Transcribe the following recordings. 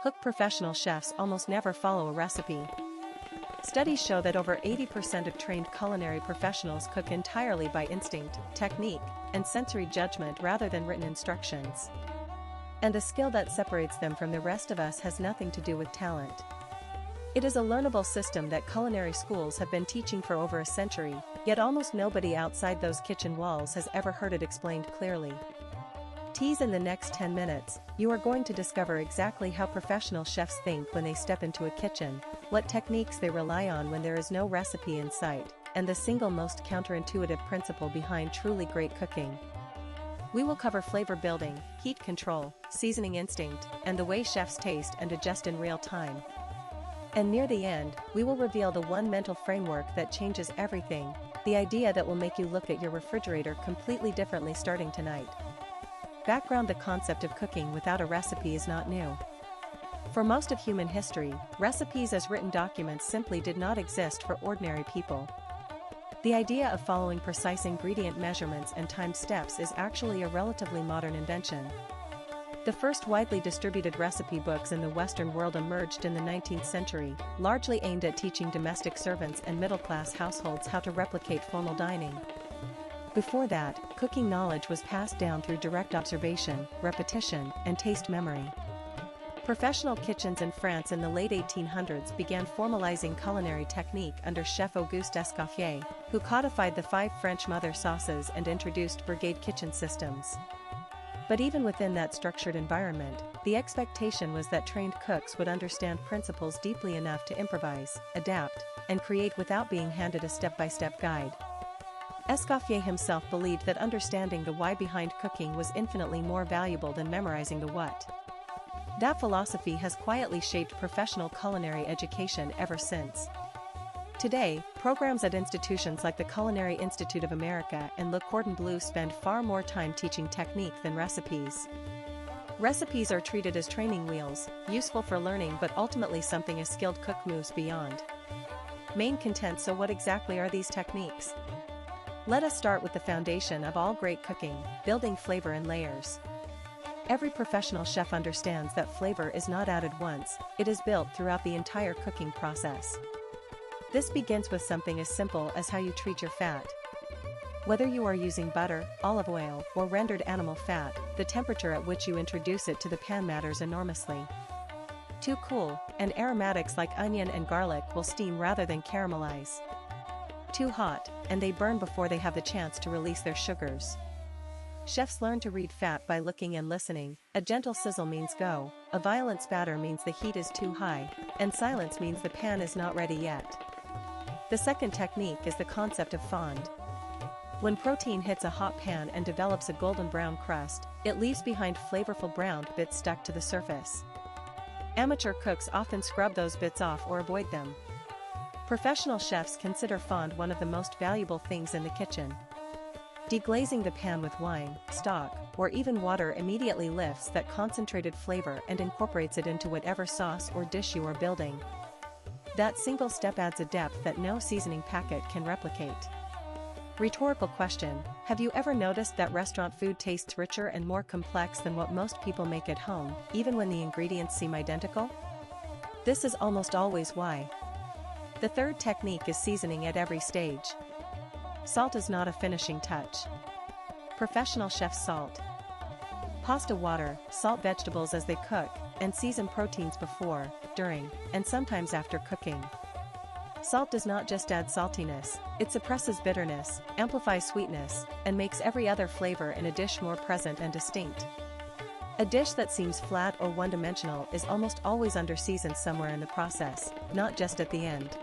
Hook professional chefs almost never follow a recipe. Studies show that over 80% of trained culinary professionals cook entirely by instinct, technique, and sensory judgment rather than written instructions. And the skill that separates them from the rest of us has nothing to do with talent. It is a learnable system that culinary schools have been teaching for over a century, yet almost nobody outside those kitchen walls has ever heard it explained clearly. In the next 10 minutes, you are going to discover exactly how professional chefs think when they step into a kitchen, what techniques they rely on when there is no recipe in sight, and the single most counterintuitive principle behind truly great cooking. We will cover flavor building, heat control, seasoning instinct, and the way chefs taste and adjust in real time. And near the end, we will reveal the one mental framework that changes everything, the idea that will make you look at your refrigerator completely differently starting tonight. Background: the concept of cooking without a recipe is not new. For most of human history, recipes as written documents simply did not exist for ordinary people. The idea of following precise ingredient measurements and timed steps is actually a relatively modern invention. The first widely distributed recipe books in the Western world emerged in the 19th century, largely aimed at teaching domestic servants and middle-class households how to replicate formal dining. Before that, cooking knowledge was passed down through direct observation, repetition, and taste memory. Professional kitchens in France in the late 1800s began formalizing culinary technique under Chef Auguste Escoffier, who codified the 5 French mother sauces and introduced brigade kitchen systems. But even within that structured environment, the expectation was that trained cooks would understand principles deeply enough to improvise, adapt, and create without being handed a step-by-step guide. Escoffier himself believed that understanding the why behind cooking was infinitely more valuable than memorizing the what. That philosophy has quietly shaped professional culinary education ever since. Today, programs at institutions like the Culinary Institute of America and Le Cordon Bleu spend far more time teaching technique than recipes. Recipes are treated as training wheels, useful for learning but ultimately something a skilled cook moves beyond. Main content: so what exactly are these techniques? Let us start with the foundation of all great cooking, building flavor in layers. Every professional chef understands that flavor is not added once, it is built throughout the entire cooking process. This begins with something as simple as how you treat your fat. Whether you are using butter, olive oil, or rendered animal fat, the temperature at which you introduce it to the pan matters enormously. Too cool, and aromatics like onion and garlic will steam rather than caramelize. Too hot, and they burn before they have the chance to release their sugars. Chefs learn to read fat by looking and listening. A gentle sizzle means go, a violent spatter means the heat is too high, and silence means the pan is not ready yet. The second technique is the concept of fond. When protein hits a hot pan and develops a golden brown crust, it leaves behind flavorful browned bits stuck to the surface. Amateur cooks often scrub those bits off or avoid them. Professional chefs consider fond one of the most valuable things in the kitchen. Deglazing the pan with wine, stock, or even water immediately lifts that concentrated flavor and incorporates it into whatever sauce or dish you are building. That single step adds a depth that no seasoning packet can replicate. Rhetorical question: have you ever noticed that restaurant food tastes richer and more complex than what most people make at home, even when the ingredients seem identical? This is almost always why. The third technique is seasoning at every stage. Salt is not a finishing touch. Professional chefs salt pasta water, salt vegetables as they cook, and season proteins before, during, and sometimes after cooking. Salt does not just add saltiness, it suppresses bitterness, amplifies sweetness, and makes every other flavor in a dish more present and distinct. A dish that seems flat or one-dimensional is almost always under-seasoned somewhere in the process, not just at the end.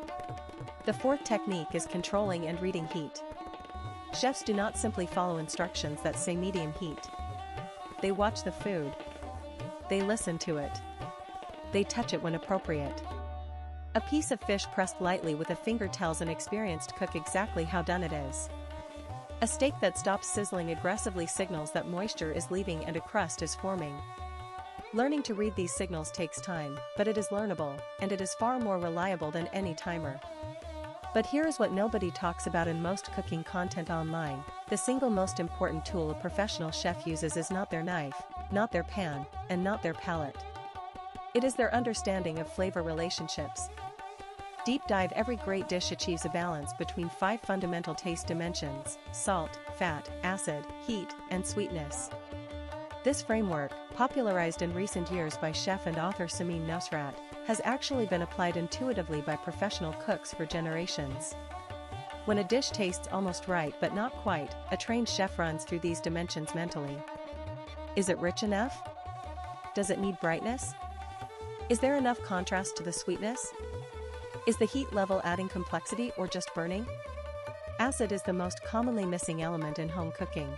The fourth technique is controlling and reading heat. Chefs do not simply follow instructions that say medium heat. They watch the food. They listen to it. They touch it when appropriate. A piece of fish pressed lightly with a finger tells an experienced cook exactly how done it is. A steak that stops sizzling aggressively signals that moisture is leaving and a crust is forming. Learning to read these signals takes time, but it is learnable, and it is far more reliable than any timer. But here is what nobody talks about in most cooking content online: the single most important tool a professional chef uses is not their knife, not their pan, and not their palette. It is their understanding of flavor relationships. Deep dive. Every great dish achieves a balance between 5 fundamental taste dimensions: salt, fat, acid, heat, and sweetness. This framework, popularized in recent years by chef and author Samin Nosrat, has actually been applied intuitively by professional cooks for generations. When a dish tastes almost right but not quite, a trained chef runs through these dimensions mentally. Is it rich enough? Does it need brightness? Is there enough contrast to the sweetness? Is the heat level adding complexity or just burning? Acid is the most commonly missing element in home cooking.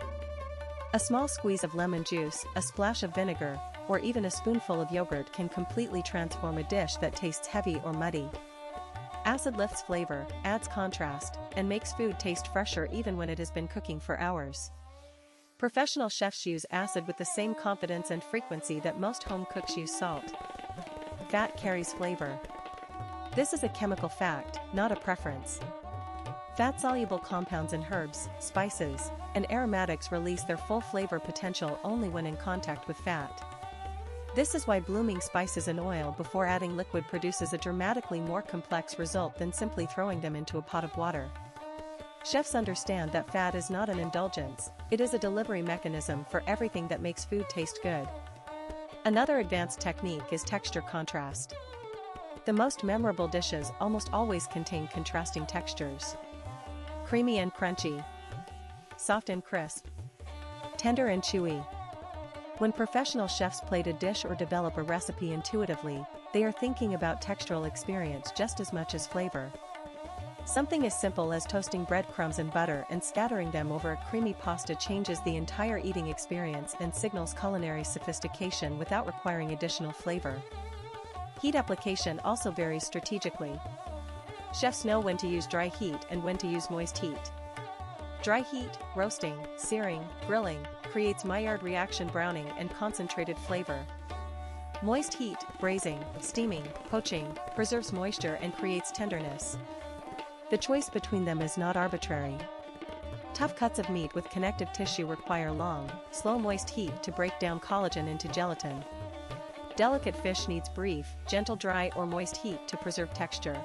A small squeeze of lemon juice, a splash of vinegar, or even a spoonful of yogurt can completely transform a dish that tastes heavy or muddy. Acid lifts flavor, adds contrast, and makes food taste fresher even when it has been cooking for hours. Professional chefs use acid with the same confidence and frequency that most home cooks use salt. Fat carries flavor. This is a chemical fact, not a preference. Fat-soluble compounds in herbs, spices, and aromatics release their full flavor potential only when in contact with fat. This is why blooming spices in oil before adding liquid produces a dramatically more complex result than simply throwing them into a pot of water. Chefs understand that fat is not an indulgence, it is a delivery mechanism for everything that makes food taste good. Another advanced technique is texture contrast. The most memorable dishes almost always contain contrasting textures. Creamy and crunchy. Soft and crisp. Tender and chewy. When professional chefs plate a dish or develop a recipe intuitively, they are thinking about textural experience just as much as flavor. Something as simple as toasting breadcrumbs in butter and scattering them over a creamy pasta changes the entire eating experience and signals culinary sophistication without requiring additional flavor. Heat application also varies strategically. Chefs know when to use dry heat and when to use moist heat. Dry heat, roasting, searing, grilling, creates Maillard reaction browning and concentrated flavor. Moist heat, braising, steaming, poaching, preserves moisture and creates tenderness. The choice between them is not arbitrary. Tough cuts of meat with connective tissue require long, slow moist heat to break down collagen into gelatin. Delicate fish needs brief, gentle dry or moist heat to preserve texture.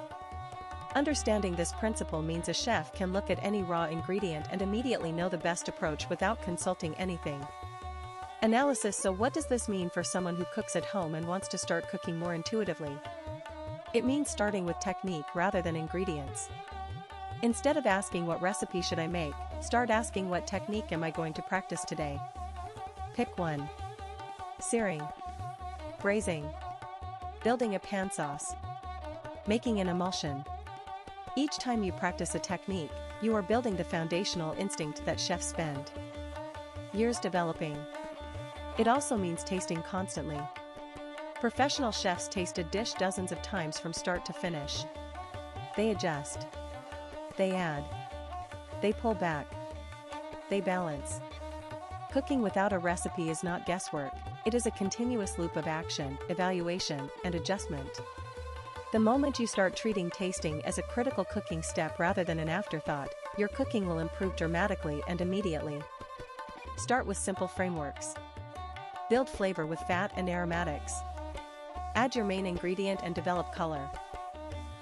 Understanding this principle means a chef can look at any raw ingredient and immediately know the best approach without consulting anything. Analysis. So what does this mean for someone who cooks at home and wants to start cooking more intuitively? It means starting with technique rather than ingredients. Instead of asking what recipe should I make, start asking what technique am I going to practice today? Pick one. Searing. Braising. Building a pan sauce. Making an emulsion. Each time you practice a technique, you are building the foundational instinct that chefs spend years developing. It also means tasting constantly. Professional chefs taste a dish dozens of times from start to finish. They adjust. They add. They pull back. They balance. Cooking without a recipe is not guesswork, it is a continuous loop of action, evaluation, and adjustment. The moment you start treating tasting as a critical cooking step rather than an afterthought, your cooking will improve dramatically and immediately. Start with simple frameworks. Build flavor with fat and aromatics. Add your main ingredient and develop color.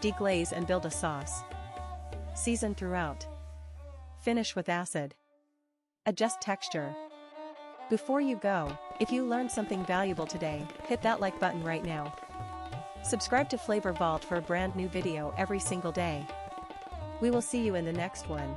Deglaze and build a sauce. Season throughout. Finish with acid. Adjust texture. Before you go, if you learned something valuable today, hit that like button right now. Subscribe to Flavor Vault for a brand new video every single day. We will see you in the next one.